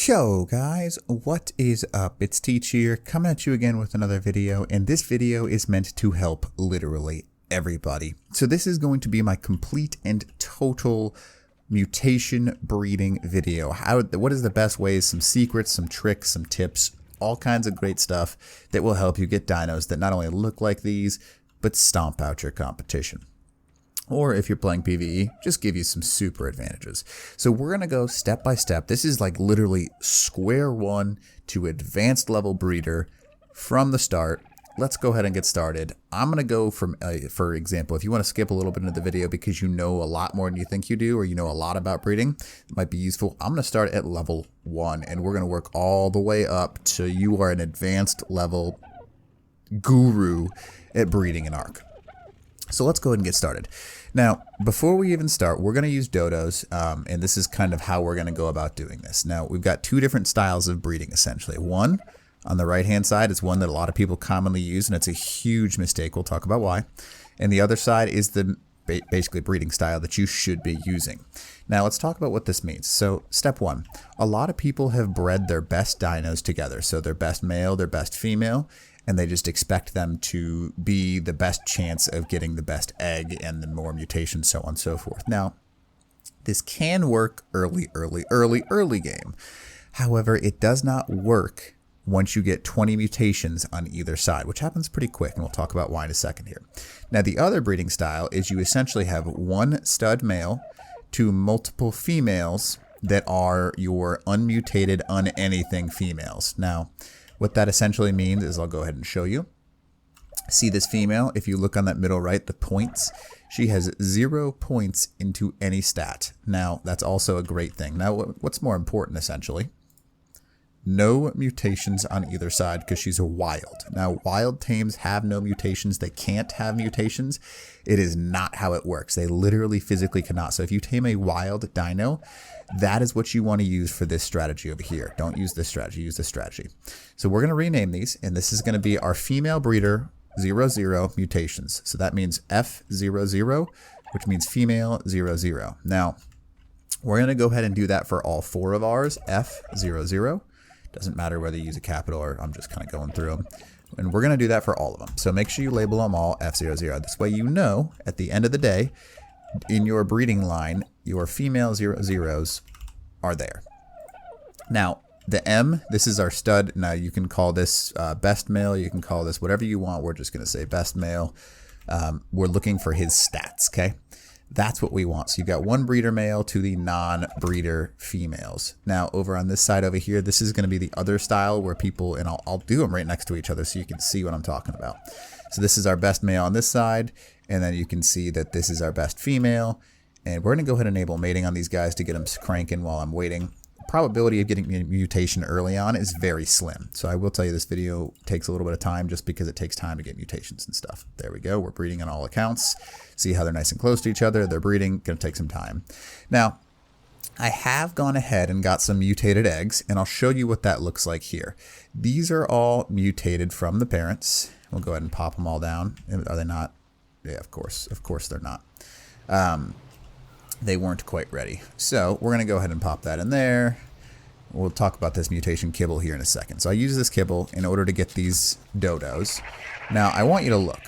Yo guys, what is up? It's Teach here, coming at you again with another video, and this video is meant to help literally everybody. So this is going to be my complete and total mutation breeding video. What is the best ways, some secrets, some tricks, some tips, all kinds of great stuff that will help you get dinos that not only look like these, but stomp out your competition. Or if you're playing PvE, just give you some super advantages. So we're going to go step by step. This is like literally square one to advanced level breeder from the start. Let's go ahead and get started. I'm going to go from, for example, if you want to skip a little bit into the video because you know a lot more than you think you do, or you know a lot about breeding, it might be useful. I'm going to start at level 1, and we're going to work all the way up to you are an advanced level guru at breeding an ARC. So let's go ahead and get started. Now, before we even start, we're going to use dodos, and this is kind of how we're going to go about doing this. Now, we've got two different styles of breeding, essentially. One, on the right-hand side, is one that a lot of people commonly use, and it's a huge mistake. We'll talk about why. And the other side is the basically breeding style that you should be using. Now, let's talk about what this means. So, step 1. A lot of people have bred their best dinos together. So, their best male, their best female, and they just expect them to be the best chance of getting the best egg and the more mutations, so on and so forth. Now, this can work early game. However, it does not work once you get 20 mutations on either side, which happens pretty quick, and we'll talk about why in a second here. Now, the other breeding style is you essentially have one stud male to multiple females that are your unmutated, unanything females. Now, what that essentially means is, I'll go ahead and show you. See this female? If you look on that middle right, the points, she has 0 points into any stat. Now, that's also a great thing. Now, what's more important, essentially? No mutations on either side because she's a wild. Now, wild tames have no mutations. They can't have mutations. It is not how it works. They literally physically cannot. So if you tame a wild dino, that is what you want to use for this strategy over here. Don't use this strategy, use this strategy. So we're going to rename these, and this is going to be our female breeder 00 mutations. So that means F00, which means female 00. Now, we're going to go ahead and do that for all 4 of ours, F00. Doesn't matter whether you use a capital or I'm just kind of going through them. And we're going to do that for all of them. So make sure you label them all F00. This way you know at the end of the day, in your breeding line, your female 00s are there. Now, the M, this is our stud. Now, you can call this best male. You can call this whatever you want. We're just going to say best male. We're looking for his stats, okay? That's what we want. So you've got one breeder male to the non-breeder females. Now, over on this side over here, this is going to be the other style where people, and I'll do them right next to each other so you can see what I'm talking about. So this is our best male on this side, and then you can see that this is our best female. And we're going to go ahead and enable mating on these guys to get them cranking while I'm waiting. Probability of getting a mutation early on is very slim. So I will tell you this video takes a little bit of time just because it takes time to get mutations and stuff. There we go. We're breeding on all accounts. See how they're nice and close to each other. They're breeding. Going to take some time. Now, I have gone ahead and got some mutated eggs, and I'll show you what that looks like here. These are all mutated from the parents. We'll go ahead and pop them all down. Are they not? Yeah, of course. Of course they're not. They weren't quite ready. So we're going to go ahead and pop that in there. We'll talk about this mutation kibble here in a second. So I use this kibble in order to get these dodos. Now, I want you to look.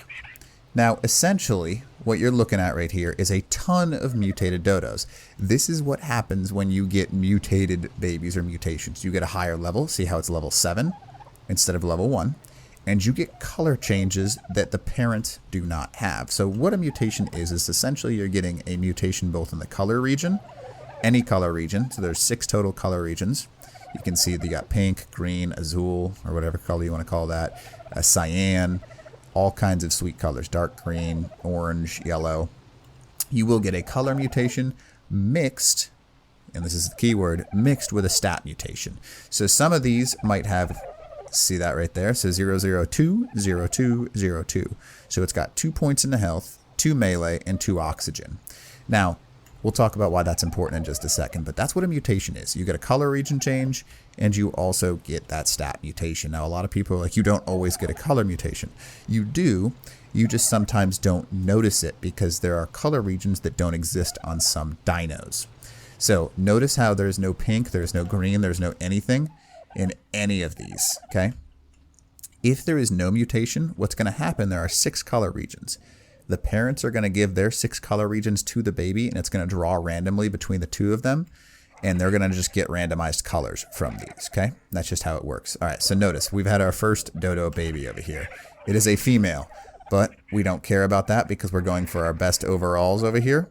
Now, essentially, what you're looking at right here is a ton of mutated dodos. This is what happens when you get mutated babies or mutations. You get a higher level. See how it's level 7 instead of level 1. And you get color changes that the parents do not have. So what a mutation is essentially you're getting a mutation both in the color region, any color region. So there's 6 total color regions. You can see you got pink, green, azul, or whatever color you want to call that, cyan, all kinds of sweet colors, dark green, orange, yellow. You will get a color mutation mixed, and this is the key word, mixed with a stat mutation. So some of these might have, see that right there, so 002, 02, 02. So it's got 2 points in the health, 2 melee, and 2 oxygen. Now, we'll talk about why that's important in just a second, but that's what a mutation is. You get a color region change, and you also get that stat mutation. Now, a lot of people are like, you don't always get a color mutation. You do, you just sometimes don't notice it because there are color regions that don't exist on some dinos. So notice how there's no pink, there's no green, there's no anything in any of these, okay? If there is no mutation, what's going to happen, there are 6 color regions. The parents are going to give their 6 color regions to the baby, and it's going to draw randomly between the 2 of them, and they're going to just get randomized colors from these, okay? That's just how it works. All right, so notice, we've had our first dodo baby over here. It is a female, but we don't care about that because we're going for our best overalls over here.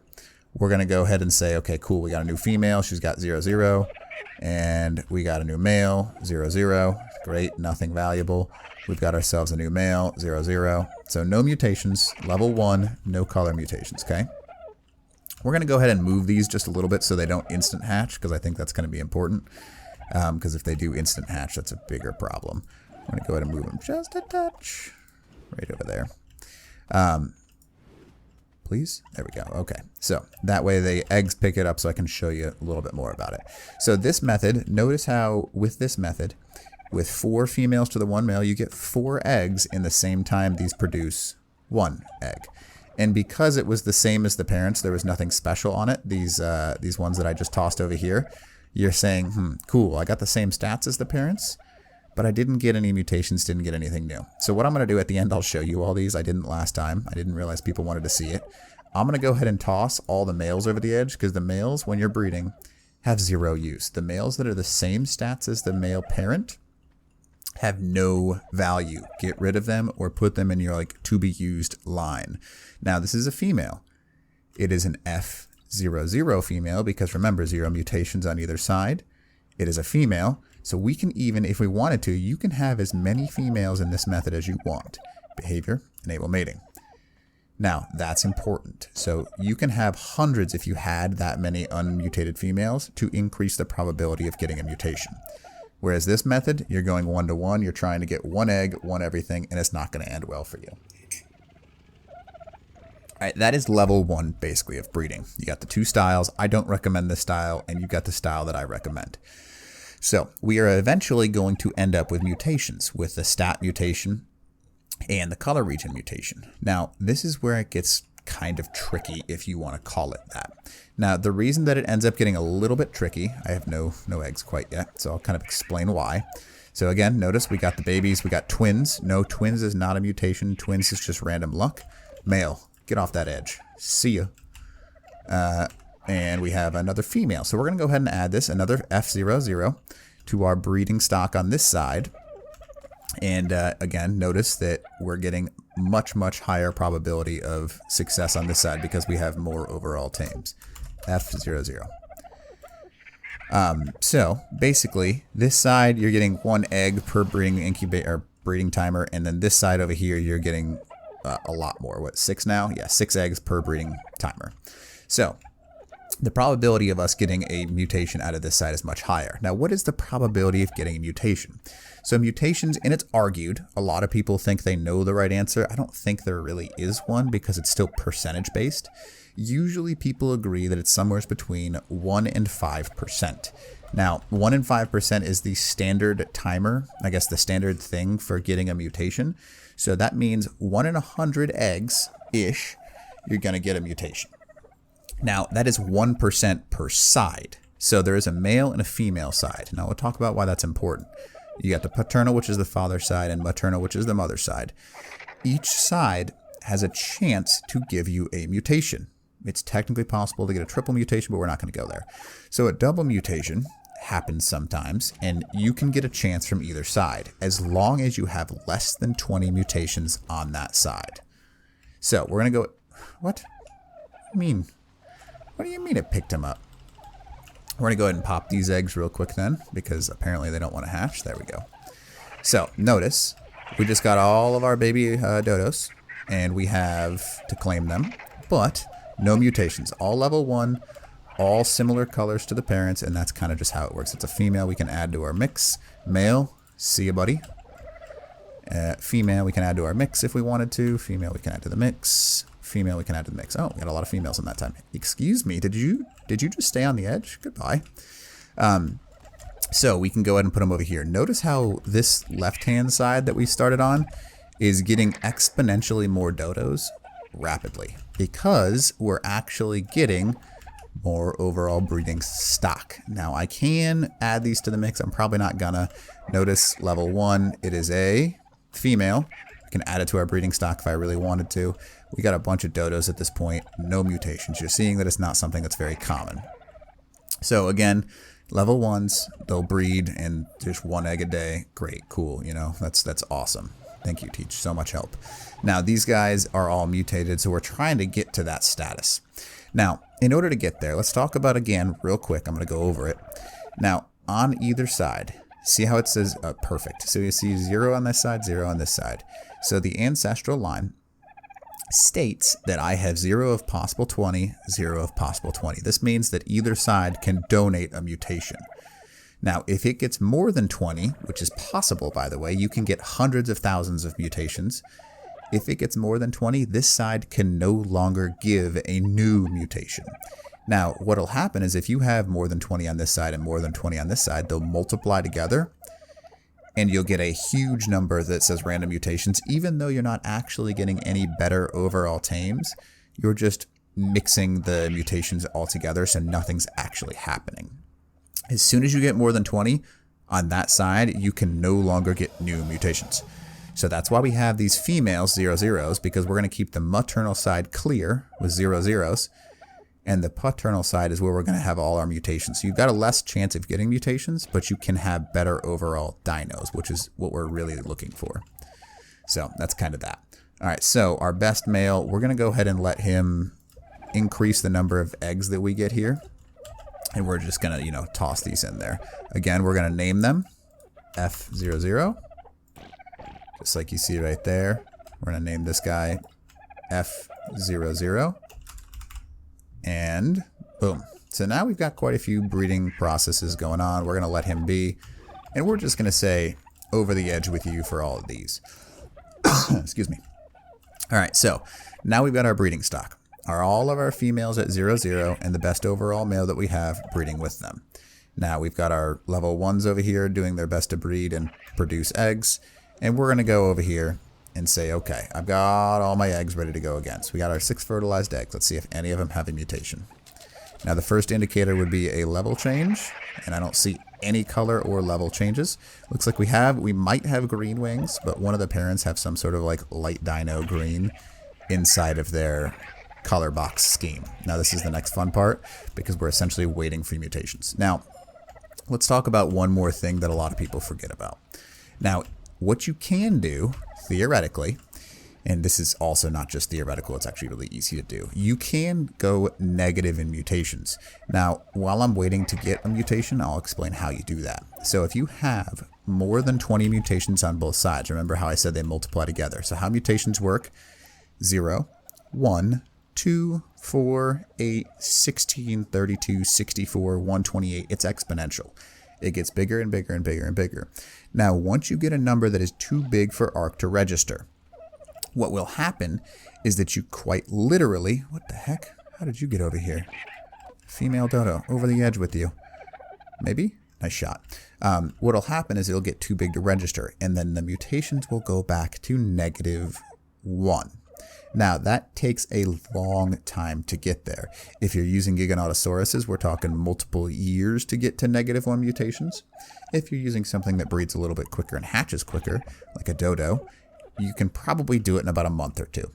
We're going to go ahead and say, okay, cool, we got a new female. She's got 0, 0. And we got a new male, 0, 0. Great, nothing valuable. We've got ourselves a new male, 0, 0. So no mutations, level 1, no color mutations, okay? We're going to go ahead and move these just a little bit so they don't instant hatch, because I think that's going to be important. Because if they do instant hatch, that's a bigger problem. I'm going to go ahead and move them just a touch. Right over there. Please? There we go. Okay. So that way the eggs pick it up so I can show you a little bit more about it. So this method, notice how with this method, with 4 females to the 1 male, you get 4 eggs in the same time these produce 1 egg. And because it was the same as the parents, there was nothing special on it. These ones that I just tossed over here, you're saying, cool, I got the same stats as the parents, but I didn't get any mutations, didn't get anything new. So what I'm going to do at the end, I'll show you all these. I didn't last time. I didn't realize people wanted to see it. I'm going to go ahead and toss all the males over the edge because the males, when you're breeding, have 0 use. The males that are the same stats as the male parent have no value. Get rid of them or put them in your like to be used line. Now this is a female. It is an F00 female because remember 0 mutations on either side. It is a female. So we can even, if we wanted to, you can have as many females in this method as you want. Behavior, enable mating. Now, that's important. So you can have hundreds if you had that many unmutated females to increase the probability of getting a mutation. Whereas this method, you're going 1 to 1, you're trying to get 1 egg, 1 everything, and it's not going to end well for you. All right, that is level 1 basically of breeding. You got the 2 styles. I don't recommend this style, and you got the style that I recommend. So we are eventually going to end up with mutations, with the stat mutation and the color region mutation. Now, this is where it gets kind of tricky if you want to call it that. Now, the reason that it ends up getting a little bit tricky, I have no eggs quite yet, so I'll kind of explain why. So again, notice we got the babies, we got twins. No, twins is not a mutation. Twins is just random luck. Male, get off that edge. See ya. And we have another female. So we're going to go ahead and add this, another F00, to our breeding stock on this side. And again, notice that we're getting much, much higher probability of success on this side because we have more overall tames. F00. So basically, this side you're getting 1 egg per breeding timer, and then this side over here you're getting a lot more. What, 6 now? Yeah, 6 eggs per breeding timer. So the probability of us getting a mutation out of this side is much higher. Now, what is the probability of getting a mutation? So mutations, and it's argued, a lot of people think they know the right answer. I don't think there really is one because it's still percentage based. Usually people agree that it's somewhere between 1 and 5%. Now, 1 and 5% is the standard timer, I guess the standard thing for getting a mutation. So that means 1 in 100 eggs-ish, you're going to get a mutation. Now, that is 1% per side. So there is a male and a female side. Now, we'll talk about why that's important. You got the paternal, which is the father's side, and maternal, which is the mother's side. Each side has a chance to give you a mutation. It's technically possible to get a triple mutation, but we're not going to go there. So a double mutation happens sometimes, and you can get a chance from either side, as long as you have less than 20 mutations on that side. So we're going to go... What? What do you mean it picked him up? We're going to go ahead and pop these eggs real quick then, because apparently they don't want to hatch. There we go. So, notice, we just got all of our baby dodos, and we have to claim them, but no mutations. All level 1, all similar colors to the parents, and that's kind of just how it works. It's a female we can add to our mix. Male, see ya, buddy. Female we can add to our mix if we wanted to. Female we can add to the mix. Female we can add to the mix. Oh, we got a lot of females in that time. Excuse me, did you just stay on the edge? Goodbye. So we can go ahead and put them over here. Notice how this left-hand side that we started on is getting exponentially more dodos rapidly because we're actually getting more overall breeding stock. Now I can add these to the mix. I'm probably not gonna. Notice level 1, it is a female. I can add it to our breeding stock if I really wanted to. We got a bunch of dodos at this point, no mutations. You're seeing that it's not something that's very common. So again, level 1s, they'll breed and just 1 egg a day. Great, cool, you know, that's awesome. Thank you, Teach, so much help. Now these guys are all mutated, so we're trying to get to that status. Now, in order to get there, let's talk about again real quick. I'm going to go over it. Now, on either side, see how it says perfect. So you see 0 on this side, 0 on this side. So the ancestral line states that I have 0 of possible 20, 0 of possible 20. This means that either side can donate a mutation. Now, if it gets more than 20, which is possible, by the way, you can get hundreds of thousands of mutations. If it gets more than 20, this side can no longer give a new mutation. Now, what'll happen is if you have more than 20 on this side and more than 20 on this side, they'll multiply together, and you'll get a huge number that says random mutations, even though you're not actually getting any better overall tames. You're just mixing the mutations all together, so nothing's actually happening. As soon as you get more than 20 on that side, you can no longer get new mutations. So that's why we have these females 0 zeros, because we're going to keep the maternal side clear with 0 zeros, and the paternal side is where we're going to have all our mutations. So you've got a less chance of getting mutations, but you can have better overall dinos, which is what we're really looking for. So that's kind of that. All right, so our best male, we're going to go ahead and let him increase the number of eggs that we get here. And we're just going to, you know, toss these in there. Again, we're going to name them F00. Just like you see right there. We're going to name this guy F00. And boom. So now we've got quite a few breeding processes going on. We're going to let him be. And we're just going to say over the edge with you for all of these. Excuse me. All right, so now we've got our breeding stock. Are all of our females at 0, 0 and the best overall male that we have breeding with them. Now we've got our level 1s over here doing their best to breed and produce eggs. And we're going to go over here and say, okay, I've got all my eggs ready to go again. So we got our 6 fertilized eggs. Let's see if any of them have a mutation. Now the first indicator would be a level change, and I don't see any color or level changes. Looks like we might have green wings, but one of the parents have some sort of like light dino green inside of their color box scheme. Now this is the next fun part, because we're essentially waiting for mutations. Now, let's talk about one more thing that a lot of people forget about. Now, what you can do, theoretically, and this is also not just theoretical, it's actually really easy to do. You can go negative in mutations. Now, while I'm waiting to get a mutation, I'll explain how you do that. So if you have more than 20 mutations on both sides, remember how I said they multiply together. So how mutations work: 0, 1, 2, 4, 8, 16, 32, 64, 128. It's exponential. It gets bigger and bigger and bigger and bigger. Now, once you get a number that is too big for ARC to register, what will happen is that you quite literally... What the heck? How did you get over here? Female dodo, over the edge with you. Maybe? Nice shot. What'll happen is it'll get too big to register, and then the mutations will go back to -1. Now, that takes a long time to get there. If you're using Gigantosauruses, we're talking multiple years to get to -1 mutations. If you're using something that breeds a little bit quicker and hatches quicker, like a dodo, you can probably do it in about a month or two,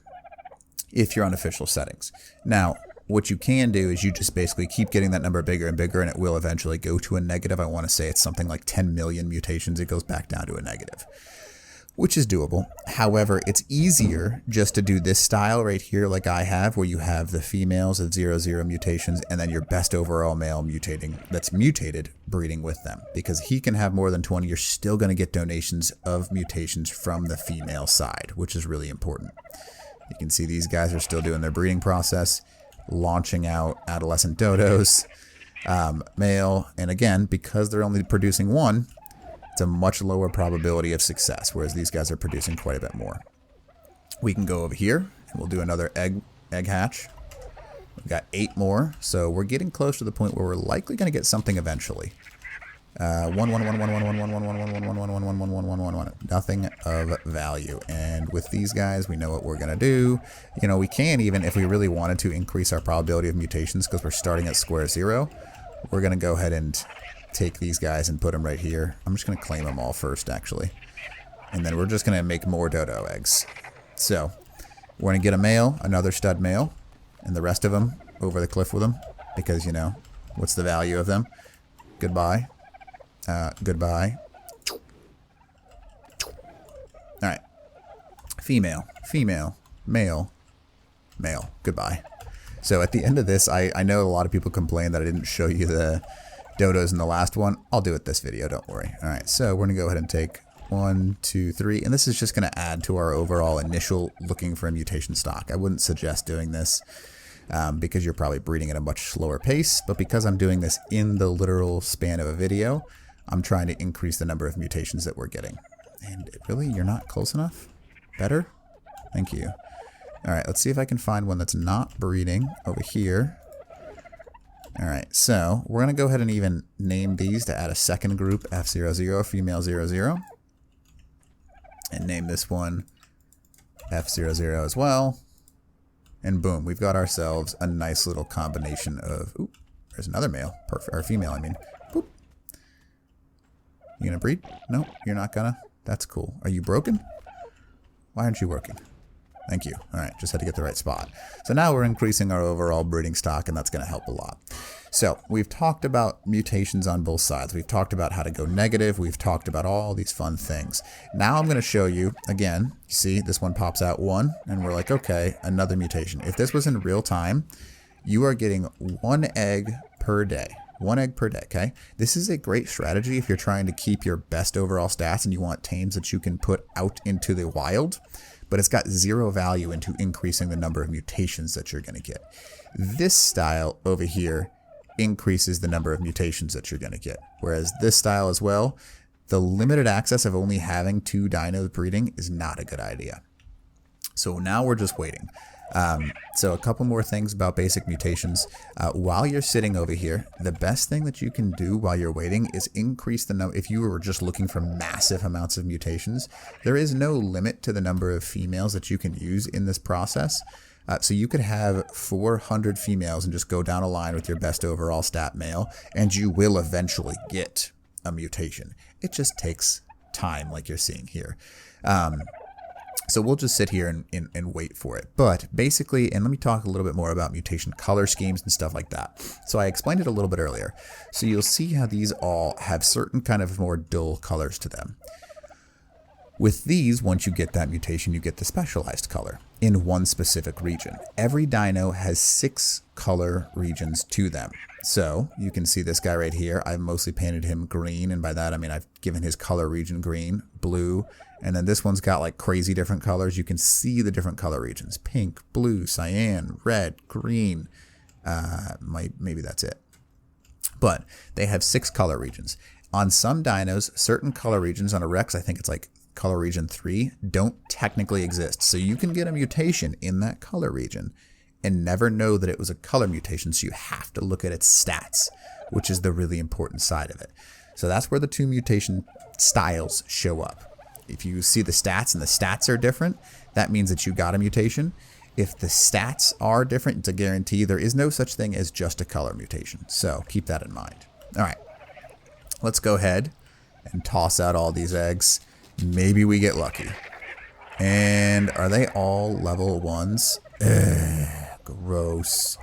if you're on official settings. Now, what you can do is you just basically keep getting that number bigger and bigger, and it will eventually go to a negative. I want to say it's something like 10 million mutations. It goes back down to a negative, which is doable. However, it's easier just to do this style right here like I have, where you have the females of 0, 0 mutations and then your best overall male mutating that's mutated breeding with them. Because he can have more than 20, you're still going to get donations of mutations from the female side, which is really important. You can see these guys are still doing their breeding process, launching out adolescent dodos, male, and again, because they're only producing one, it's a much lower probability of success, whereas these guys are producing quite a bit more. We can go over here, and we'll do another egg hatch. We've got 8 more, so we're getting close to the point where we're likely going to get something eventually. Nothing of value. And with these guys, we know what we're gonna do. You know, we can even, if we really wanted to, increase our probability of mutations because we're starting at square zero. We're gonna go ahead and take these guys and put them right here. I'm just gonna claim them all first, actually, and then we're just gonna make more dodo eggs. So we're gonna get a male, another stud male, and the rest of them over the cliff with them because, you know, what's the value of them? Goodbye. Goodbye. Alright. Female. Female. Male. Male. Goodbye. So at the end of this, I know a lot of people complain that I didn't show you the dodos in the last one. I'll do it this video, don't worry. Alright, so we're going to go ahead and take 1, 2, 3, and this is just going to add to our overall initial looking for a mutation stock. I wouldn't suggest doing this because you're probably breeding at a much slower pace, but because I'm doing this in the literal span of a video, I'm trying to increase the number of mutations that we're getting. And really, you're not close enough? Better? Thank you. Alright, let's see if I can find one that's not breeding over here. Alright, so we're going to go ahead and even name these to add a second group, F00, female 00. And name this one F00 as well. And boom, we've got ourselves a nice little combination of... Ooh, there's another male. Perfect. Or female, I mean. Boop. You gonna breed? No, you're not gonna? That's cool. Are you broken? Why aren't you working? Thank you. Alright, just had to get the right spot. So now we're increasing our overall breeding stock, and that's going to help a lot. So we've talked about mutations on both sides. We've talked about how to go negative. We've talked about all these fun things. Now I'm going to show you, again, you see this one pops out 1, and we're like, okay, another mutation. If this was in real time, you are getting 1 egg per day. 1 egg per day, okay? This is a great strategy if you're trying to keep your best overall stats and you want tames that you can put out into the wild, but it's got 0 value into increasing the number of mutations that you're going to get. This style over here increases the number of mutations that you're going to get, whereas this style as well, the limited access of only having 2 dinos breeding is not a good idea. So now we're just waiting. So a couple more things about basic mutations. While you're sitting over here, the best thing that you can do while you're waiting is increase the number. If you were just looking for massive amounts of mutations, there is no limit to the number of females that you can use in this process. So you could have 400 females and just go down a line with your best overall stat male, and you will eventually get a mutation. It just takes time, like you're seeing here. So we'll just sit here and wait for it. But basically, and let me talk a little bit more about mutation color schemes and stuff like that. So I explained it a little bit earlier. So you'll see how these all have certain kind of more dull colors to them. With these, once you get that mutation, you get the specialized color in one specific region. Every dino has 6 color regions to them. So you can see this guy right here. I've mostly painted him green, and by that I mean I've given his color region green, blue, and then this one's got like crazy different colors. You can see the different color regions: pink, blue, cyan, red, green. Maybe that's it. But they have 6 color regions. On some dinos, certain color regions, on a Rex, I think it's like color region 3, don't technically exist. So you can get a mutation in that color region and never know that it was a color mutation. So you have to look at its stats, which is the really important side of it. So that's where the 2 mutation styles show up. If you see the stats and the stats are different, that means that you got a mutation. If the stats are different, it's a guarantee. There is no such thing as just a color mutation. So keep that in mind. All right, let's go ahead and toss out all these eggs. Maybe we get lucky. And are they all level 1s? Gross.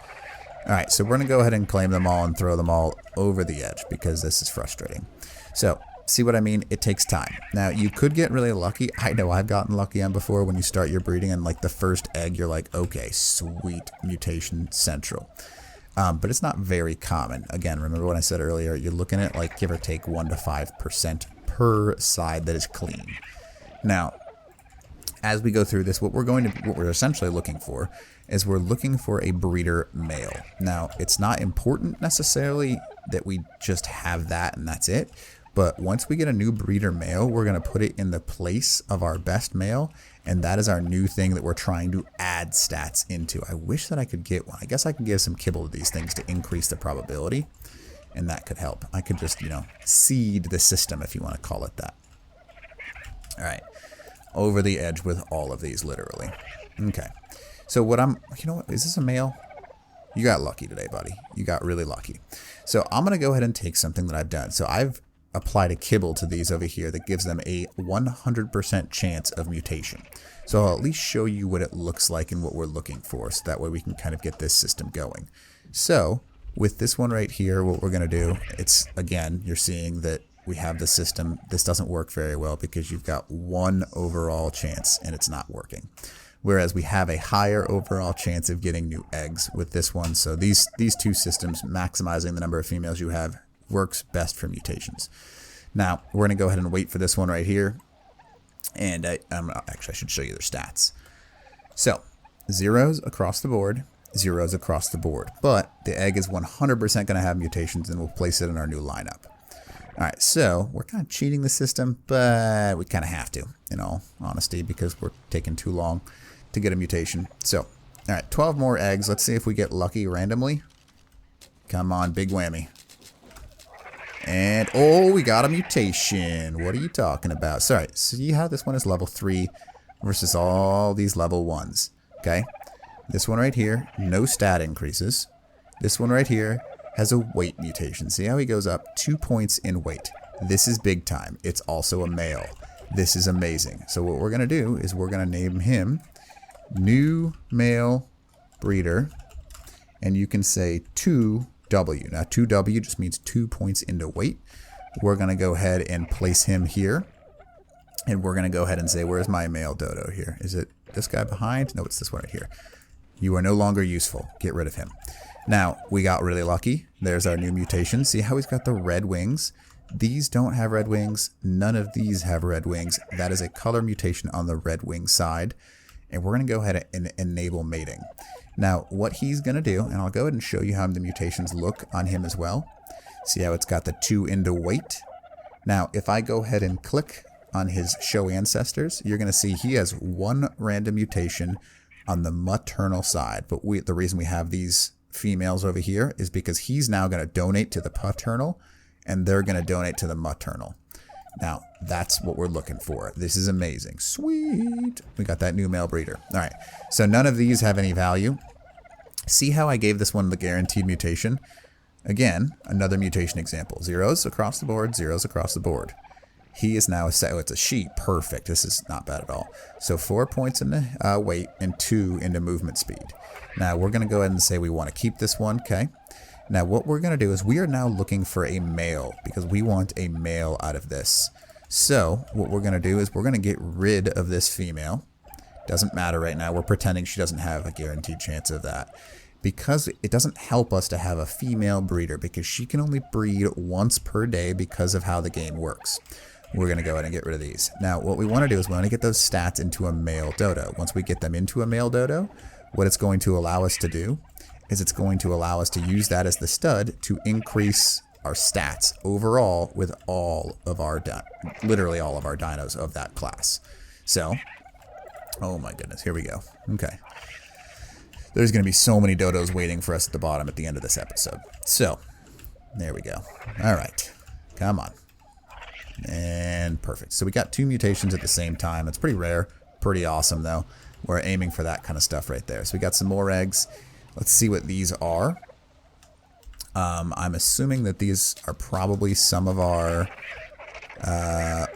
Alright, so we're going to go ahead and claim them all and throw them all over the edge because this is frustrating. So, see what I mean? It takes time. Now, you could get really lucky. I know I've gotten lucky on before when you start your breeding and like the first egg, you're like, okay, sweet, mutation central. But it's not very common. Again, remember what I said earlier, you're looking at like give or take 1 to 5% per side that is clean. Now, as we go through this, what we're essentially looking for is we're looking for a breeder male. Now, it's not important necessarily that we just have that and that's it. But once we get a new breeder male, we're going to put it in the place of our best male. And that is our new thing that we're trying to add stats into. I wish that I could get one. I guess I can give some kibble to these things to increase the probability. and that could help. I could just, seed the system, if you want to call it that. All right. Over the edge with all of these, literally. Okay. So what you know what? Is this a male? You got lucky today, buddy. You got really lucky. So I'm going to go ahead and take something that I've done. So I've applied a kibble to these over here that gives them a 100% chance of mutation. So I'll at least show you what it looks like and what we're looking for. So that way we can kind of get this system going. So with this one right here, what we're going to do, it's, again, you're seeing that we have the system. This doesn't work very well because you've got 1 overall chance and it's not working. Whereas we have a higher overall chance of getting new eggs with this one. So these two systems, maximizing the number of females you have, works best for mutations. Now, we're going to go ahead and wait for this one right here. And actually, I should show you their stats. So, 0s across the board, 0s across the board. But the egg is 100% going to have mutations, and we'll place it in our new lineup. All right, so we're kind of cheating the system, but we kind of have to, in all honesty, because we're taking too long to get a mutation. So, all right, 12 more eggs. Let's see if we get lucky randomly. Come on, big whammy. And, oh, we got a mutation. What are you talking about? Sorry, see how this one is level 3 versus all these level 1s, okay? This one right here, no stat increases. This one right here has a weight mutation. See how he goes up 2 points in weight. This is big time. It's also a male. This is amazing. So what we're going to do is we're going to name him New Male Breeder. And you can say 2W. Now 2W just means 2 points into weight. We're going to go ahead and place him here. And we're going to go ahead and say, where's my male dodo here? Is it this guy behind? No, it's this one right here. You are no longer useful. Get rid of him. Now, we got really lucky. There's our new mutation. See how he's got the red wings? These don't have red wings. None of these have red wings. That is a color mutation on the red wing side. And we're going to go ahead and enable mating. Now, what he's going to do, and I'll go ahead and show you how the mutations look on him as well. See how it's got the 2 into weight? Now, if I go ahead and click on his show ancestors, you're going to see he has 1 random mutation on the maternal side. But the reason we have these females over here is because he's now going to donate to the paternal, and they're going to donate to the maternal. Now, that's what we're looking for. This is amazing. Sweet. We got that new male breeder. All right. So none of these have any value. See how I gave this one the guaranteed mutation? Again, another mutation example. 0s across the board, 0s across the board. He is now oh, it's a she. Perfect. This is not bad at all. So 4 points in the weight and 2 into movement speed. Now, we're going to go ahead and say we want to keep this one. Okay. Now, what we're going to do is we are now looking for a male because we want a male out of this. So what we're going to do is we're going to get rid of this female. Doesn't matter right now. We're pretending she doesn't have a guaranteed chance of that. Because it doesn't help us to have a female breeder because she can only breed once per day because of how the game works. We're going to go ahead and get rid of these. Now, what we want to do is we want to get those stats into a male dodo. Once we get them into a male dodo, what it's going to allow us to do is it's going to allow us to use that as the stud to increase our stats overall with all of our, literally all of our dinos of that class. So, oh my goodness, here we go. Okay. There's going to be so many dodos waiting for us at the bottom at the end of this episode. So, there we go. All right. Come on. And perfect. So we got 2 mutations at the same time. It's pretty rare. Pretty awesome, though. We're aiming for that kind of stuff right there. So we got some more eggs. Let's see what these are. I'm assuming that these are probably some of our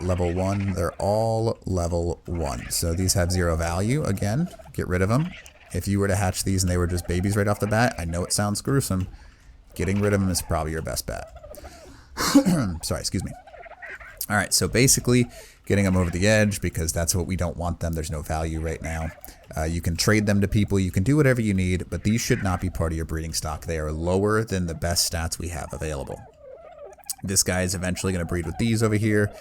level 1. They're all level 1. So these have 0 value. Again, get rid of them. If you were to hatch these and they were just babies right off the bat, I know it sounds gruesome. Getting rid of them is probably your best bet. Sorry, excuse me. All right, so basically getting them over the edge because that's what we don't want them. There's no value right now. You can trade them to people. You can do whatever you need, but these should not be part of your breeding stock. They are lower than the best stats we have available. This guy is eventually going to breed with these over here,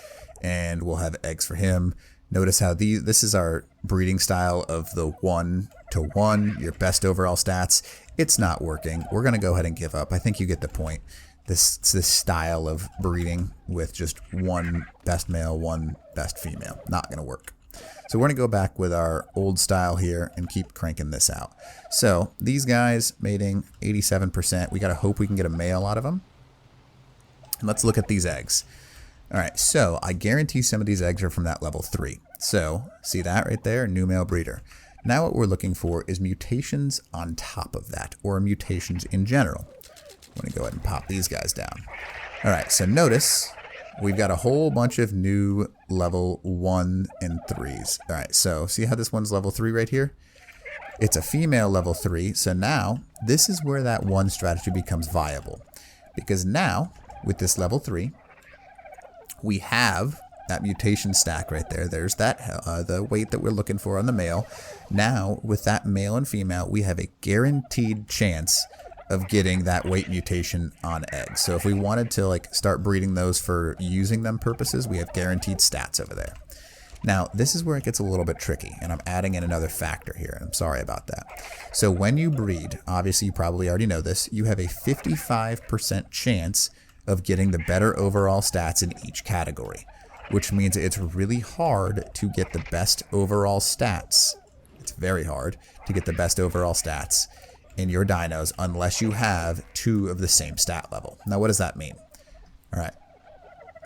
and we'll have eggs for him. Notice how this is our breeding style of the 1-to-1, your best overall stats. It's not working. We're going to go ahead and give up. I think you get the point. This style of breeding with just 1 best male, 1 best female. Not going to work. So we're going to go back with our old style here and keep cranking this out. So these guys mating 87%. We got to hope we can get a male out of them. And let's look at these eggs. All right, so I guarantee some of these eggs are from that level 3. So, see that right there? New male breeder. Now what we're looking for is mutations on top of that, or mutations in general. I'm going to go ahead and pop these guys down. All right, so notice we've got a whole bunch of new level 1 and 3s. All right, so see how this one's level 3 right here? It's a female level 3, so now this is where that one strategy becomes viable. Because now, with this level 3, we have that mutation stack right there. There's that the weight that we're looking for on the male. Now, with that male and female, we have a guaranteed chance of getting that weight mutation on eggs. So if we wanted to like start breeding those for using them purposes, we have guaranteed stats over there. Now, this is where it gets a little bit tricky, and I'm adding in another factor here, and I'm sorry about that. So when you breed, obviously you probably already know this, you have a 55% chance of getting the better overall stats in each category, which means it's really hard to get the best overall stats. It's very hard to get the best overall stats in your dinos unless you have 2 of the same stat level. Now, what does that mean? All right.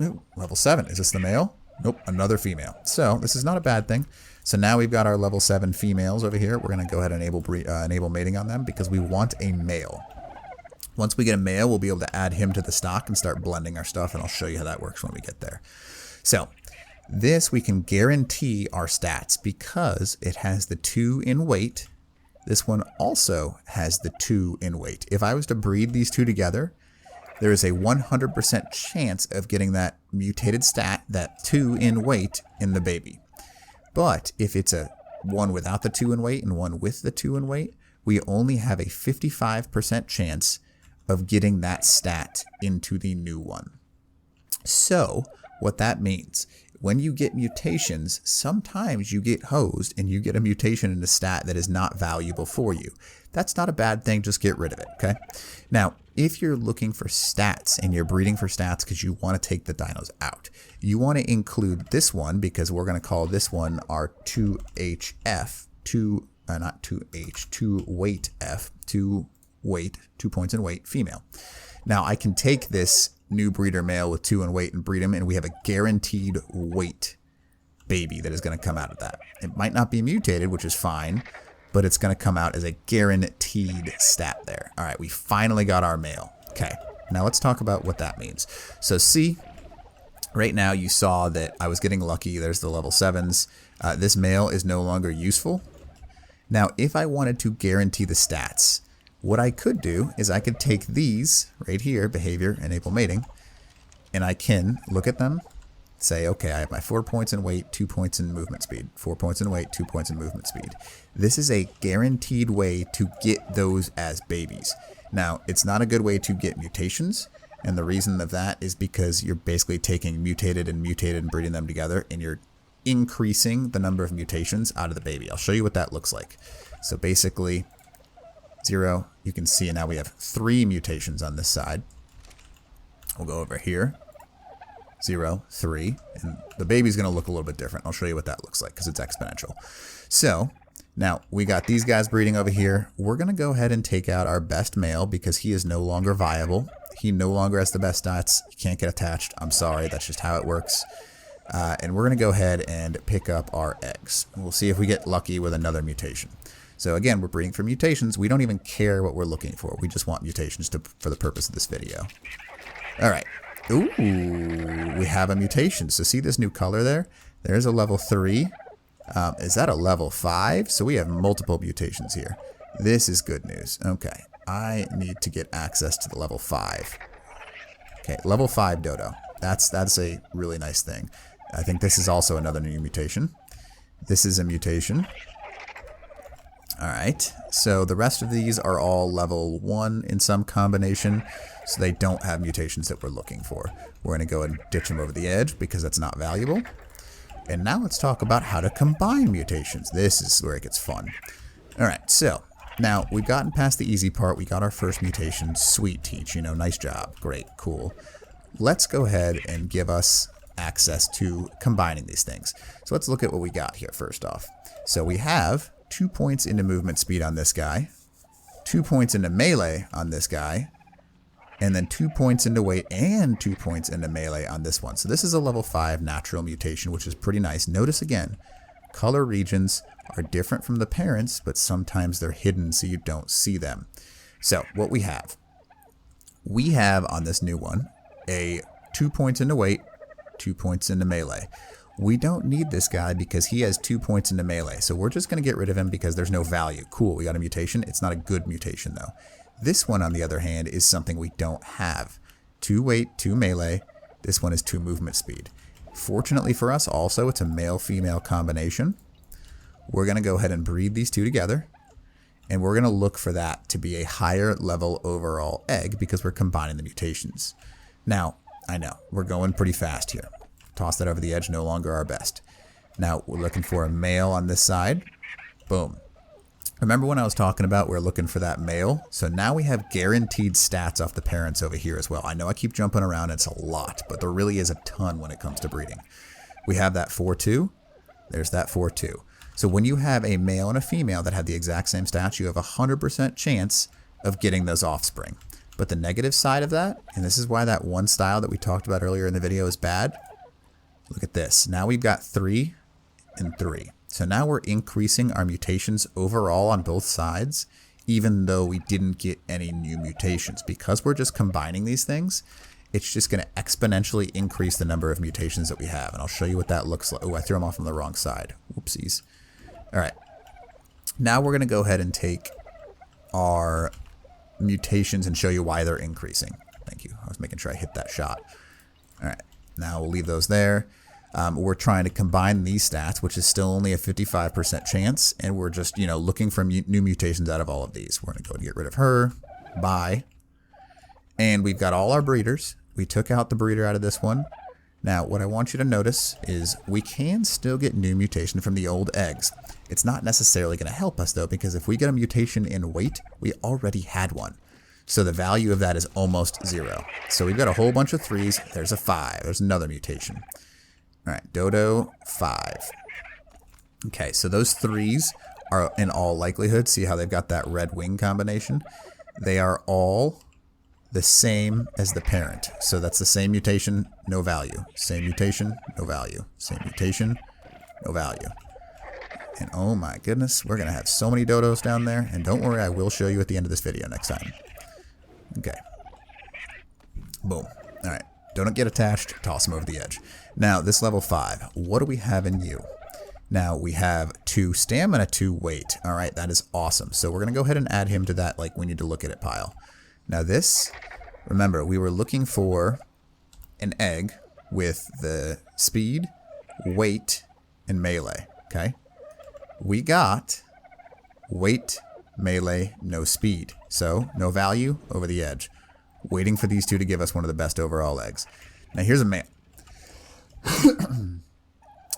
Ooh, level 7. Is this the male? Nope, another female. So this is not a bad thing. So now we've got our level 7 females over here. We're going to go ahead and enable mating on them because we want a male. Once we get a male, we'll be able to add him to the stock and start blending our stuff, and I'll show you how that works when we get there. So this we can guarantee our stats because it has the 2 in weight. This one also has the 2 in weight. If I was to breed these two together, there is a 100% chance of getting that mutated stat, that 2 in weight, in the baby. But if it's a one without the 2 in weight and one with the 2 in weight, we only have a 55% chance of getting that stat into the new one. So what that means, when you get mutations, sometimes you get hosed and you get a mutation in the stat that is not valuable for you. That's not a bad thing, just get rid of it, okay? Now, if you're looking for stats and you're breeding for stats because you want to take the dinos out, you want to include this one because we're going to call this one our 2HF, 2 weight F, 2 weight, 2 points in weight, female. Now, I can take this new breeder male with 2 in weight and breed him, and we have a guaranteed weight baby that is going to come out of that. It might not be mutated, which is fine, but it's going to come out as a guaranteed stat there. All right, we finally got our male. Okay, now let's talk about what that means. So see, right now you saw that I was getting lucky. There's the level 7s. This male is no longer useful. Now, if I wanted to guarantee the stats, what I could do is I could take these right here, behavior, enable mating, and I can look at them, say, okay, I have my 4 points in weight, 2 points in movement speed, 4 points in weight, 2 points in movement speed. This is a guaranteed way to get those as babies. Now, it's not a good way to get mutations, and the reason of that is because you're basically taking mutated and breeding them together, and you're increasing the number of mutations out of the baby. I'll show you what that looks like. So basically, 0, you can see now we have 3 mutations on this side. We'll go over here. 0, 3, and the baby's going to look a little bit different. I'll show you what that looks like because it's exponential. So now we got these guys breeding over here. We're going to go ahead and take out our best male because he is no longer viable. He no longer has the best stats. He can't get attached. I'm sorry, that's just how it works. And we're going to go ahead and pick up our eggs. We'll see if we get lucky with another mutation. So again, we're breeding for mutations. We don't even care what we're looking for. We just want mutations for the purpose of this video. All right. Ooh, we have a mutation. So see this new color there? There's a level 3. Is that a level 5? So we have multiple mutations here. This is good news. Okay, I need to get access to the level 5. Okay, level 5 dodo. That's a really nice thing. I think this is also another new mutation. This is a mutation. All right, so the rest of these are all level 1 in some combination, so they don't have mutations that we're looking for. We're going to go and ditch them over the edge because that's not valuable. And now let's talk about how to combine mutations. This is where it gets fun. All right, so now we've gotten past the easy part. We got our first mutation. Sweet, Teach. Nice job. Great, cool. Let's go ahead and give us access to combining these things. So let's look at what we got here first off. So we have 2 points into movement speed on this guy, 2 points into melee on this guy, and then 2 points into weight and 2 points into melee on this one. So this is a level 5 natural mutation, which is pretty nice. Notice again, color regions are different from the parents, but sometimes they're hidden so you don't see them. So what we have on this new one, a 2 points into weight, 2 points into melee. We don't need this guy because he has 2 points into melee. So we're just going to get rid of him because there's no value. Cool, we got a mutation. It's not a good mutation though. This one, on the other hand, is something we don't have. 2 weight, 2 melee. This one is 2 movement speed. Fortunately for us also, it's a male-female combination. We're going to go ahead and breed these two together. And we're going to look for that to be a higher level overall egg because we're combining the mutations. Now, I know, we're going pretty fast here. Toss that over the edge, no longer our best. Now, we're looking for a male on this side. Boom. Remember when I was talking about we're looking for that male? So now we have guaranteed stats off the parents over here as well. I know I keep jumping around, it's a lot, but there really is a ton when it comes to breeding. We have that 4-2. There's that 4-2. So when you have a male and a female that have the exact same stats, you have a 100% chance of getting those offspring. But the negative side of that, and this is why that one style that we talked about earlier in the video is bad. Look at this. Now we've got 3 and 3. So now we're increasing our mutations overall on both sides, even though we didn't get any new mutations. Because we're just combining these things, it's just going to exponentially increase the number of mutations that we have. And I'll show you what that looks like. Oh, I threw them off on the wrong side. Whoopsies. All right. Now we're going to go ahead and take our mutations and show you why they're increasing. Thank you. I was making sure I hit that shot. All right. Now we'll leave those there. We're trying to combine these stats, which is still only a 55% chance, and we're just, looking for new mutations out of all of these. We're going to go and get rid of her. Bye. And we've got all our breeders. We took out the breeder out of this one. Now, what I want you to notice is we can still get new mutation from the old eggs. It's not necessarily going to help us, though, because if we get a mutation in weight, we already had one. So the value of that is almost 0. So we've got a whole bunch of 3s. There's a 5. There's another mutation. All right, dodo, 5. Okay, so those 3s are in all likelihood, see how they've got that red wing combination? They are all the same as the parent. So that's the same mutation, no value. Same mutation, no value. Same mutation, no value. And oh my goodness, we're going to have so many dodos down there. And don't worry, I will show you at the end of this video next time. Okay. Boom. All right. Don't get attached. Toss them over the edge. Now, this level 5. What do we have in you? Now, we have 2 stamina, 2 weight. All right. That is awesome. So we're going to go ahead and add him to that, like, we need to look at it pile. Now, this, remember, we were looking for an egg with the speed, weight, and melee. Okay. We got weight, melee, no speed. So, no value, over the edge. Waiting for these two to give us one of the best overall eggs. Now, here's a male.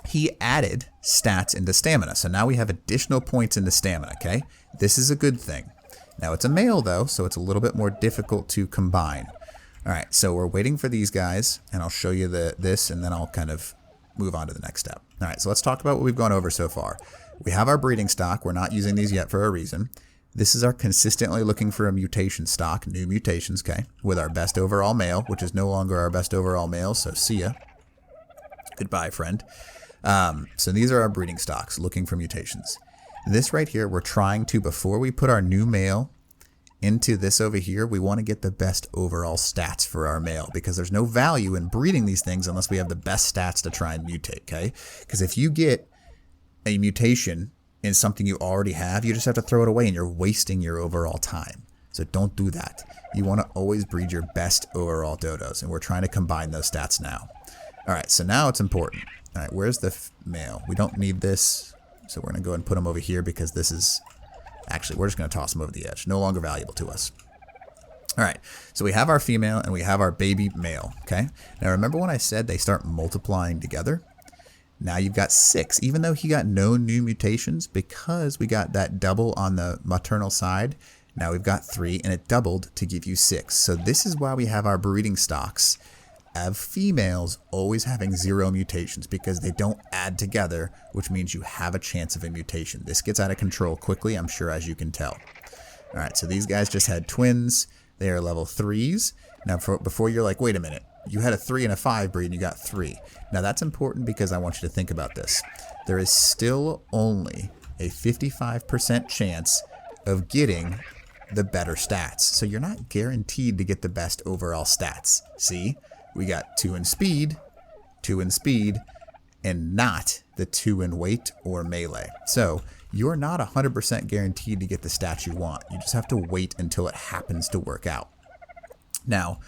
He added stats into stamina. So now we have additional points into stamina, okay? This is a good thing. Now, it's a male, though, so it's a little bit more difficult to combine. All right, so we're waiting for these guys, and I'll show you this, and then I'll kind of move on to the next step. All right, so let's talk about what we've gone over so far. We have our breeding stock. We're not using these yet for a reason. This is our consistently looking for a mutation stock, new mutations, okay, with our best overall male, which is no longer our best overall male, so see ya. Goodbye, friend. So these are our breeding stocks, looking for mutations. This right here, we're trying to, before we put our new male into this over here, we want to get the best overall stats for our male, because there's no value in breeding these things unless we have the best stats to try and mutate, okay? Because if you get a mutation in something you already have, you just have to throw it away and you're wasting your overall time. So don't do that. You want to always breed your best overall dodos, and we're trying to combine those stats now. All right, so now it's important. All right, where's the male? We don't need this, so we're going to go ahead and put him over here because this is... Actually, we're just going to toss him over the edge. No longer valuable to us. All right, so we have our female and we have our baby male, okay? Now, remember when I said they start multiplying together? Now you've got 6, even though he got no new mutations, because we got that double on the maternal side. Now we've got 3, and it doubled to give you 6. So this is why we have our breeding stocks of females always having 0 mutations, because they don't add together, which means you have a chance of a mutation. This gets out of control quickly, I'm sure, as you can tell. All right, so these guys just had twins. They are level 3s, Now, before you're like, wait a minute, you had a 3 and a 5 breed and you got 3. Now, that's important because I want you to think about this. There is still only a 55% chance of getting the better stats. So you're not guaranteed to get the best overall stats. See, we got 2 in speed, 2 in speed, and not the 2 in weight or melee. So you're not 100% guaranteed to get the stats you want. You just have to wait until it happens to work out. Now,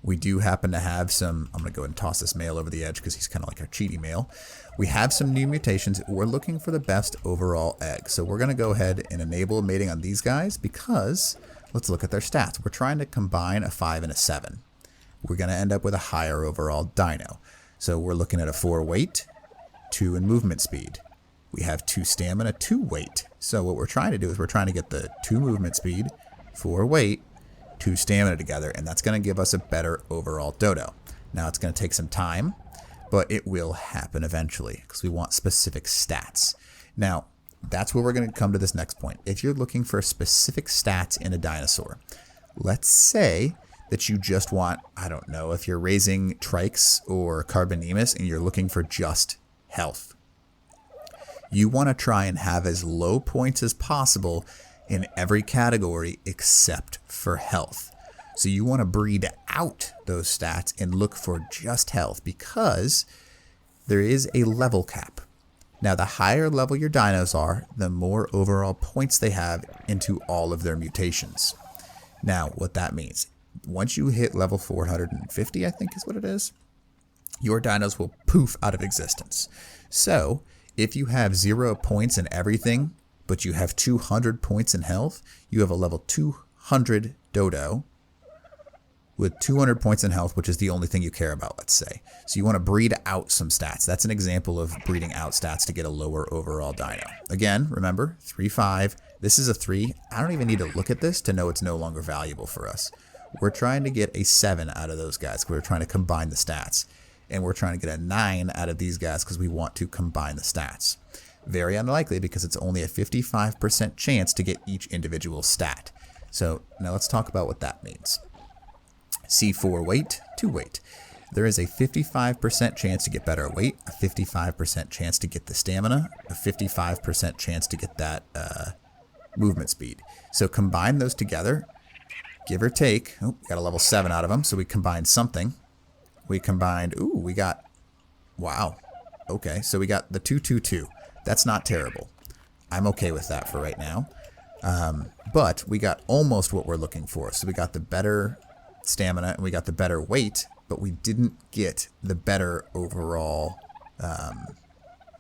we do happen to have some, I'm going to go ahead and toss this male over the edge because he's kind of like our cheaty male. We have some new mutations. We're looking for the best overall egg. So we're going to go ahead and enable mating on these guys because let's look at their stats. We're trying to combine a 5 and a 7. We're going to end up with a higher overall dino. So we're looking at a 4 weight, 2 in movement speed. We have 2 stamina, 2 weight. So what we're trying to do is we're trying to get the 2 movement speed, 4 weight, 2 stamina together, and that's going to give us a better overall dodo. Now it's going to take some time, but it will happen eventually because we want specific stats. Now, that's where we're going to come to this next point. If you're looking for specific stats in a dinosaur, let's say that you just want, I don't know, if you're raising Trikes or Carbonemus and you're looking for just health. You want to try and have as low points as possible in every category except for health. So you want to breed out those stats and look for just health because there is a level cap. Now, the higher level your dinos are, the more overall points they have into all of their mutations. Now, what that means, once you hit level 450, I think is what it is, your dinos will poof out of existence. So if you have 0 points in everything, but you have 200 points in health, you have a level 200 dodo with 200 points in health, which is the only thing you care about, let's say. So you want to breed out some stats. That's an example of breeding out stats to get a lower overall dino. Again, remember, 3, 5. This is a 3. I don't even need to look at this to know it's no longer valuable for us. We're trying to get a 7 out of those guys. We're trying to combine the stats. And we're trying to get a 9 out of these guys because we want to combine the stats. Very unlikely because it's only a 55% chance to get each individual stat. So now let's talk about what that means. C4 weight, 2 weight. There is a 55% chance to get better weight, a 55% chance to get the stamina, a 55% chance to get that movement speed. So combine those together, give or take. Oh, we got a level 7 out of them, so we combined something. We combined, ooh, we got, wow. Okay, so we got the 222. That's not terrible. I'm okay with that for right now. But we got almost what we're looking for. So we got the better stamina and we got the better weight, but we didn't get the better overall.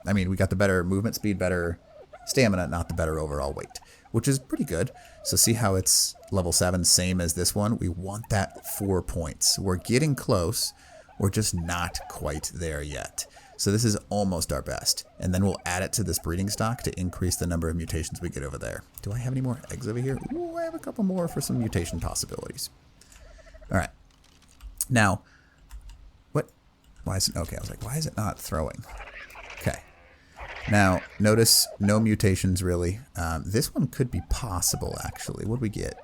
We got the better movement speed, better stamina, not the better overall weight, which is pretty good. So see how it's level 7, same as this one. We want that 4 points. We're getting close. We're just not quite there yet. So this is almost our best. And then we'll add it to this breeding stock to increase the number of mutations we get over there. Do I have any more eggs over here? Ooh, I have a couple more for some mutation possibilities. All right. Now, what? Why is it? Okay, I was like, why is it not throwing? Okay. Now, notice no mutations really. This one could be possible, actually. What did we get?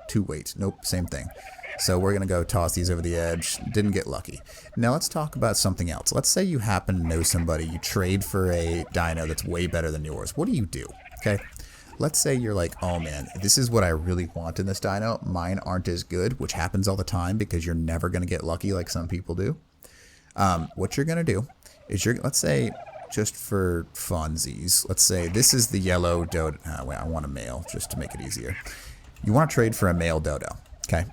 2 weight. Nope, same thing. So we're going to go toss these over the edge. Didn't get lucky. Now let's talk about something else. Let's say you happen to know somebody. You trade for a dino that's way better than yours. What do you do? Okay. Let's say you're like, oh man, this is what I really want in this dino. Mine aren't as good, which happens all the time because you're never going to get lucky like some people do. What you're going to do is let's say, just for funsies, let's say this is the yellow dodo. Wait, I want a male just to make it easier. You want to trade for a male dodo. Okay.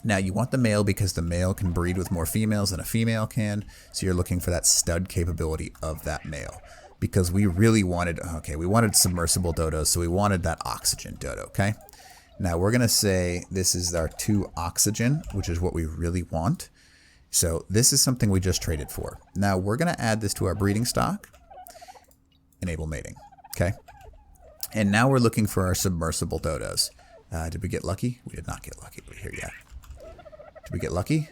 Now, you want the male because the male can breed with more females than a female can, so you're looking for that stud capability of that male. Because we really wanted, we wanted submersible dodos, so we wanted that oxygen dodo, okay? Now, we're going to say this is our 2 oxygen, which is what we really want. So this is something we just traded for. Now, we're going to add this to our breeding stock, enable mating, okay? And now we're looking for our submersible dodos. Did we get lucky? We did not get lucky over here yet. Did we get lucky?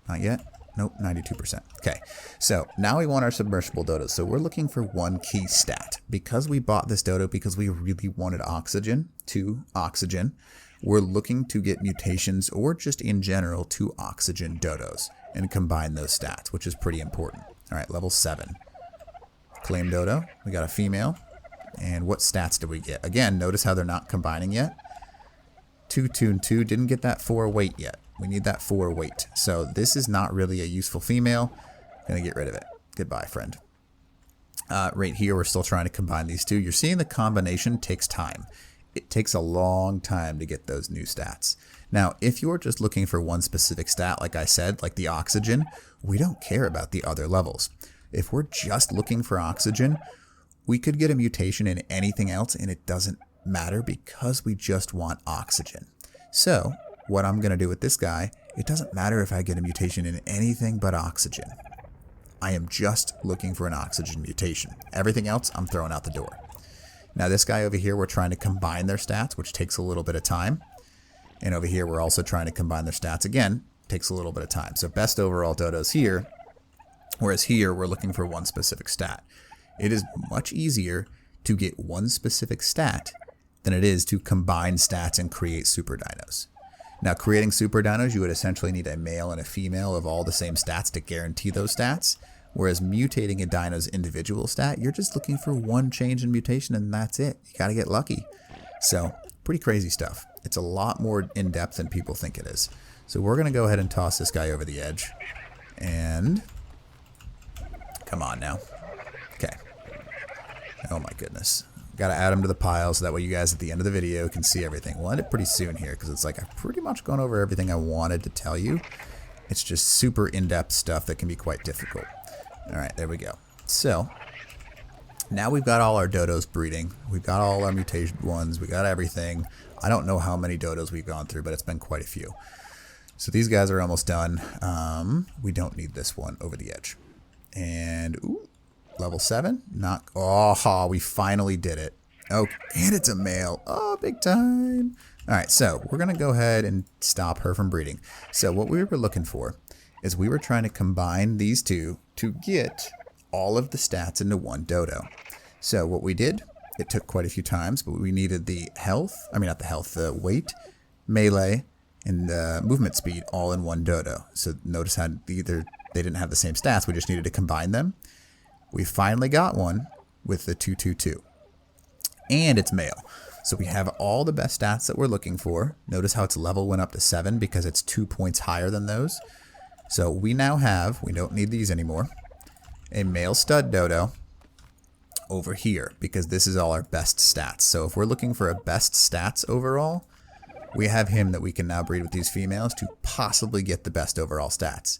Not yet. Nope, 92%. Okay, so now we want our submersible dodos. So we're looking for 1 key stat. Because we bought this dodo because we really wanted oxygen, 2 oxygen, we're looking to get mutations or just in general to oxygen dodos and combine those stats, which is pretty important. All right, level 7. Claim dodo. We got a female. And what stats do we get? Again, notice how they're not combining yet. 2, 2, and 2. Didn't get that 4 weight yet. We need that 4 weight. So this is not really a useful female. Gonna get rid of it. Goodbye, friend. Right here, we're still trying to combine these two. You're seeing the combination takes time. It takes a long time to get those new stats. Now, if you're just looking for one specific stat, like I said, like the oxygen, we don't care about the other levels. If we're just looking for oxygen, we could get a mutation in anything else and it doesn't matter because we just want oxygen. So, what I'm going to do with this guy, it doesn't matter if I get a mutation in anything but oxygen. I am just looking for an oxygen mutation. Everything else, I'm throwing out the door. Now this guy over here, we're trying to combine their stats, which takes a little bit of time. And over here, we're also trying to combine their stats. Again, takes a little bit of time. So best overall dodos here, whereas here, we're looking for one specific stat. It is much easier to get one specific stat than it is to combine stats and create super dinos. Now, creating super dinos, you would essentially need a male and a female of all the same stats to guarantee those stats. Whereas mutating a dino's individual stat, you're just looking for one change in mutation and that's it. You gotta get lucky. So, pretty crazy stuff. It's a lot more in-depth than people think it is. So we're gonna go ahead and toss this guy over the edge. And come on now. Okay. Oh my goodness. Got to add them to the pile so that way you guys at the end of the video can see everything. We'll end it pretty soon here because it's like I've pretty much gone over everything I wanted to tell you. It's just super in-depth stuff that can be quite difficult. All right, there we go. So now we've got all our dodos breeding. We've got all our mutated ones. We got everything. I don't know how many dodos we've gone through, but it's been quite a few. So these guys are almost done. We don't need this one over the edge. And ooh. Level 7? Not. Oh, we finally did it. Oh, and it's a male. Oh, big time. All right, so we're going to go ahead and stop her from breeding. So what we were looking for is we were trying to combine these two to get all of the stats into one dodo. So what we did, it took quite a few times, but we needed the health, the weight, melee, and the movement speed all in one dodo. So notice how they didn't have the same stats. We just needed to combine them. We finally got one with the 222. And it's male. So we have all the best stats that we're looking for. Notice how its level went up to 7 because it's 2 points higher than those. So we now have, we don't need these anymore, a male stud dodo over here because this is all our best stats. So if we're looking for a best stats overall, we have him that we can now breed with these females to possibly get the best overall stats.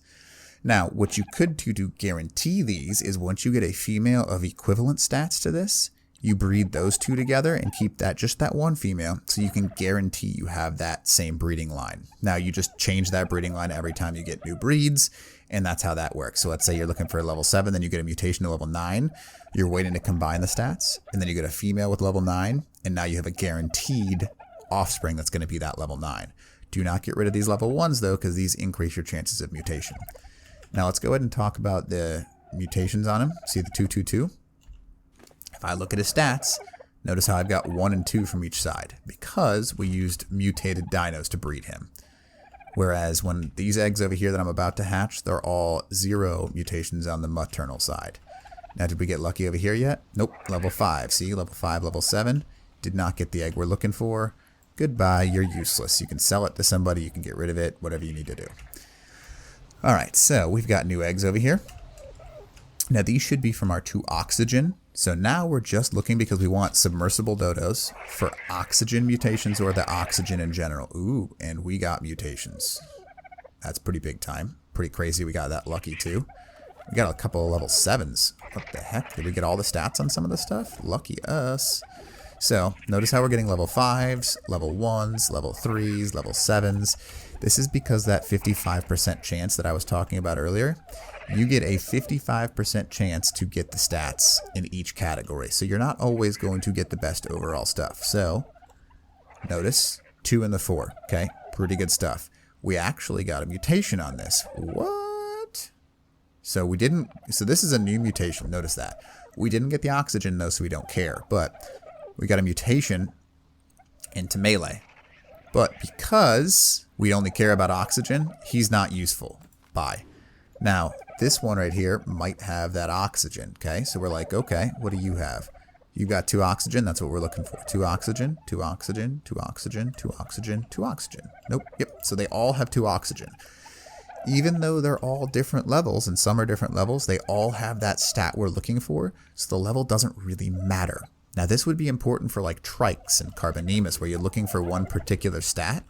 Now, what you could do to guarantee these is once you get a female of equivalent stats to this, you breed those two together and keep that just that one female so you can guarantee you have that same breeding line. Now, you just change that breeding line every time you get new breeds, and that's how that works. So let's say you're looking for a level 7, then you get a mutation to level 9. You're waiting to combine the stats, and then you get a female with level 9, and now you have a guaranteed offspring that's going to be that level 9. Do not get rid of these level 1s, though, because these increase your chances of mutation. Now let's go ahead and talk about the mutations on him. See the 222? If I look at his stats, notice how I've got 1 and 2 from each side because we used mutated dinos to breed him. Whereas when these eggs over here that I'm about to hatch, they're all 0 mutations on the maternal side. Now did we get lucky over here yet? Nope, level 5. See, level 5, level 7. Did not get the egg we're looking for. Goodbye, you're useless. You can sell it to somebody, you can get rid of it, whatever you need to do. Alright, so we've got new eggs over here. Now these should be from our 2 oxygen. So now we're just looking because we want submersible dodos for oxygen mutations or the oxygen in general. Ooh, and we got mutations. That's pretty big time. Pretty crazy we got that lucky too. We got a couple of level 7s. What the heck? Did we get all the stats on some of this stuff? Lucky us. So notice how we're getting level 5s, level 1s, level 3s, level 7s. This is because that 55% chance that I was talking about earlier, you get a 55% chance to get the stats in each category. So you're not always going to get the best overall stuff. So notice 2 and the 4. Okay, pretty good stuff. We actually got a mutation on this. What? So we didn't. So this is a new mutation. Notice that. We didn't get the oxygen though, so we don't care. But we got a mutation into melee. But because we only care about oxygen, he's not useful. Bye. Now, this one right here might have that oxygen, okay? So we're like, okay, what do you have? You got 2 oxygen, that's what we're looking for. 2 oxygen, 2 oxygen, 2 oxygen, 2 oxygen, 2 oxygen. Nope, yep, so they all have 2 oxygen. Even though they're all different levels, and some are different levels, they all have that stat we're looking for, so the level doesn't really matter. Now this would be important for like trikes and carbonemus, where you're looking for one particular stat.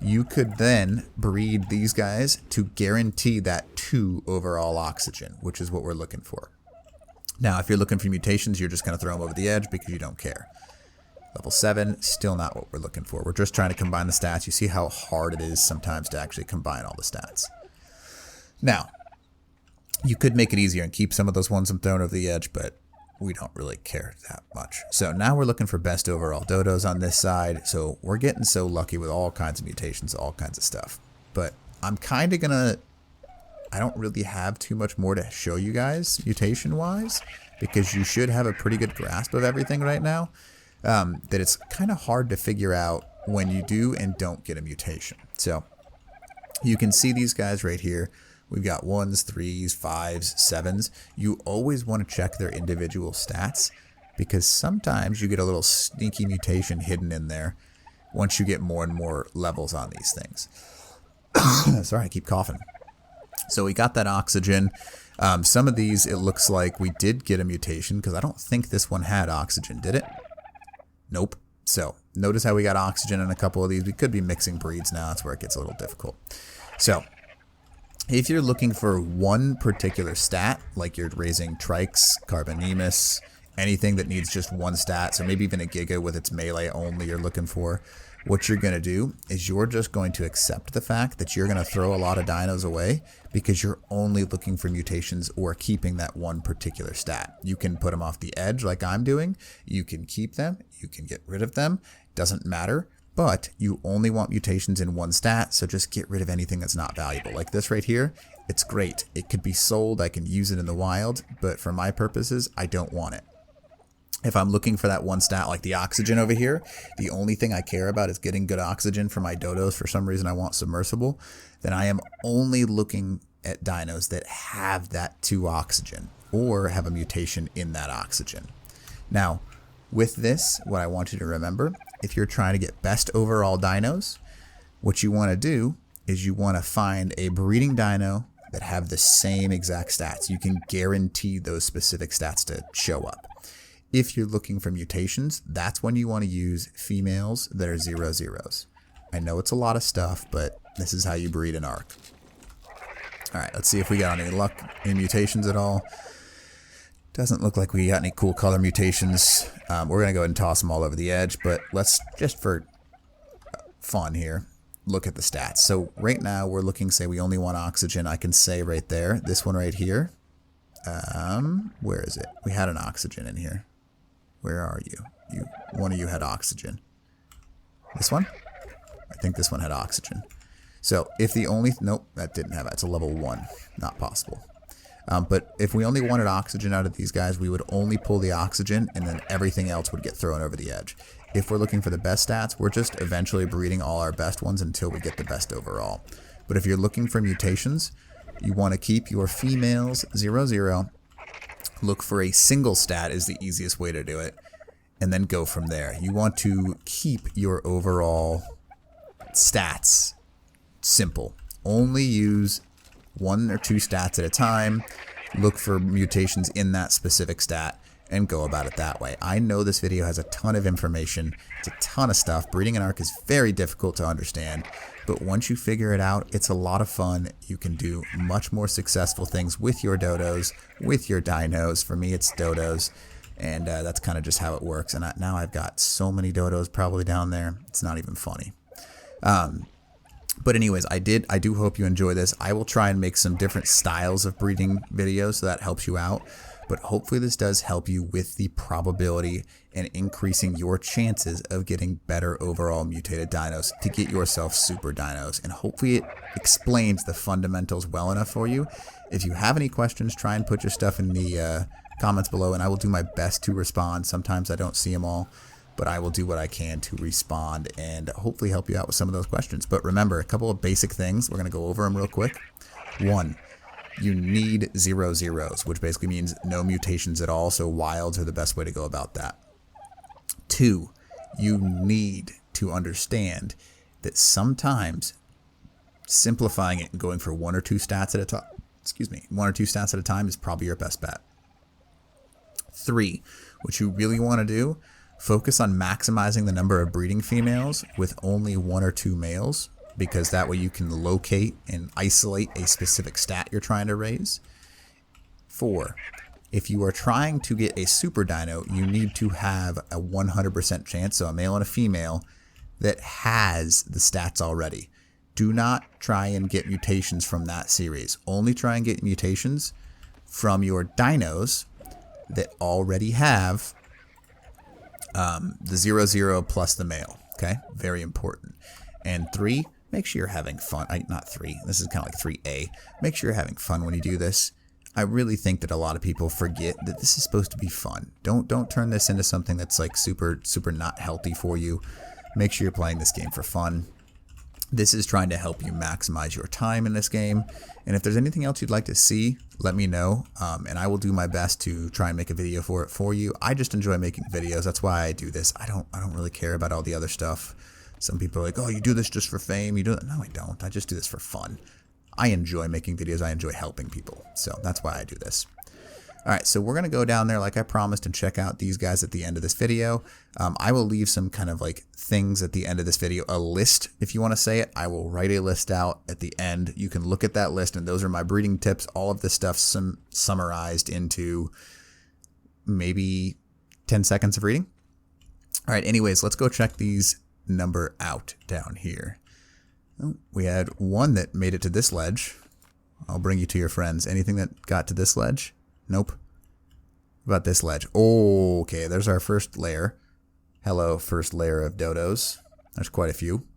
You could then breed these guys to guarantee that 2 overall oxygen, which is what we're looking for. Now, if you're looking for mutations, you're just going to throw them over the edge because you don't care. Level 7, still not what we're looking for. We're just trying to combine the stats. You see how hard it is sometimes to actually combine all the stats. Now, you could make it easier and keep some of those ones and throw over the edge, but we don't really care that much. So now we're looking for best overall dodos on this side. So we're getting so lucky with all kinds of mutations, all kinds of stuff. But I'm kind of going to... I don't really have too much more to show you guys mutation-wise, because you should have a pretty good grasp of everything right now. That it's kind of hard to figure out when you do and don't get a mutation. So you can see these guys right here. We've got 1s, 3s, 5s, 7s. You always want to check their individual stats, because sometimes you get a little sneaky mutation hidden in there once you get more and more levels on these things. Sorry, I keep coughing. So we got that oxygen. Some of these, it looks like we did get a mutation, because I don't think this one had oxygen, did it? Nope. So notice how we got oxygen in a couple of these. We could be mixing breeds now. That's where it gets a little difficult. So if you're looking for one particular stat, like you're raising trikes, carbonemus, anything that needs just one stat, so maybe even a giga with its melee only you're looking for, what you're going to do is you're just going to accept the fact that you're going to throw a lot of dinos away because you're only looking for mutations or keeping that one particular stat. You can put them off the edge like I'm doing. You can keep them. You can get rid of them. Doesn't matter. But you only want mutations in one stat, so just get rid of anything that's not valuable. Like this right here, it's great. It could be sold. I can use it in the wild, but for my purposes, I don't want it. If I'm looking for that one stat like the oxygen over here, the only thing I care about is getting good oxygen for my dodos. For some reason I want submersible. Then I am only looking at dinos that have that 2 oxygen or have a mutation in that oxygen. Now, with this, what I want you to remember, if you're trying to get best overall dinos, what you want to do is you want to find a breeding dino that have the same exact stats. You can guarantee those specific stats to show up. If you're looking for mutations, that's when you want to use females that are 0/0s. I know it's a lot of stuff, but this is how you breed an ARC. Alright, let's see if we got any luck in mutations at all. Doesn't look like we got any cool color mutations. We're going to go ahead and toss them all over the edge, but let's, just for fun here, look at the stats. So right now we're looking, say we only want oxygen. I can say right there, this one right here. Where is it? We had an oxygen in here. Where are you? One of you had oxygen. This one? I think this one had oxygen. So if the only... Nope, that didn't have it. It's a level 1. Not possible. But if we only wanted oxygen out of these guys, we would only pull the oxygen, and then everything else would get thrown over the edge. If we're looking for the best stats, we're just eventually breeding all our best ones until we get the best overall. But if you're looking for mutations, you want to keep your females 0/0. Look for a single stat is the easiest way to do it, and then go from there. You want to keep your overall stats simple. Only use 1 or 2 stats at a time. Look for mutations in that specific stat and go about it that way. I know this video has a ton of information. It's a ton of stuff. Breeding an ARC is very difficult to understand, but once you figure it out, it's a lot of fun. You can do much more successful things with your dodos, with your dinos. For me, it's dodos, and that's kind of just how it works. And now I've got so many dodos probably down there. It's not even funny. But anyways, I do hope you enjoy this. I will try and make some different styles of breeding videos so that helps you out. But hopefully this does help you with the probability and increasing your chances of getting better overall mutated dinos to get yourself super dinos. And hopefully it explains the fundamentals well enough for you. If you have any questions, try and put your stuff in the comments below, and I will do my best to respond. Sometimes I don't see them all. but I will do what I can to respond and hopefully help you out with some of those questions. But remember, a couple of basic things. We're going to go over them real quick. 1, you need 0 zeros, which basically means no mutations at all, so wilds are the best way to go about that. 2, you need to understand that sometimes simplifying it and going for 1 or 2 stats at a time, 1 or 2 stats at a time is probably your best bet. 3, what you really want to do, focus on maximizing the number of breeding females with only 1 or 2 males, because that way you can locate and isolate a specific stat you're trying to raise. 4, if you are trying to get a super dino, you need to have a 100% chance, so a male and a female, that has the stats already. Do not try and get mutations from that series. Only try and get mutations from your dinos that already have the 0 plus the male. Okay, very important. And 3, make sure you're having fun. Not 3. This is kind of like 3A. Make sure you're having fun when you do this. I really think that a lot of people forget that this is supposed to be fun. Don't turn this into something that's like super not healthy for you. Make sure you're playing this game for fun. This is trying to help you maximize your time in this game. And if there's anything else you'd like to see, let me know. And I will do my best to try and make a video for you. I just enjoy making videos. That's why I do this. I don't really care about all the other stuff. Some people are like, oh, you do this just for fame. You do it. No, I don't. I just do this for fun. I enjoy making videos. I enjoy helping people. So that's why I do this. All right, so we're going to go down there like I promised and check out these guys at the end of this video. I will leave some kind of like things at the end of this video, a list if you want to say it. I will write a list out at the end. You can look at that list, and those are my breeding tips. All of this stuff summarized into maybe 10 seconds of reading. All right, anyways, let's go check these number out down here. Oh, we had one that made it to this ledge. I'll bring you to your friends. Anything that got to this ledge? Nope. What about this ledge? Oh, okay, there's our first layer. Hello, first layer of dodos. There's quite a few.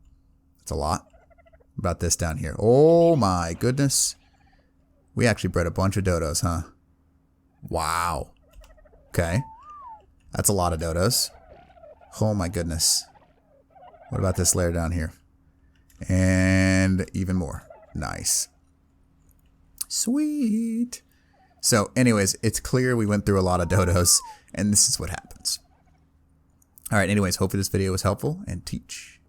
That's a lot. What about this down here? Oh my goodness. We actually bred a bunch of dodos, huh? Wow. Okay. That's a lot of dodos. Oh my goodness. What about this layer down here? And even more. Nice. Sweet. So anyways, it's clear we went through a lot of dodos, and this is what happens. All right, anyways, hopefully this video was helpful, and teach.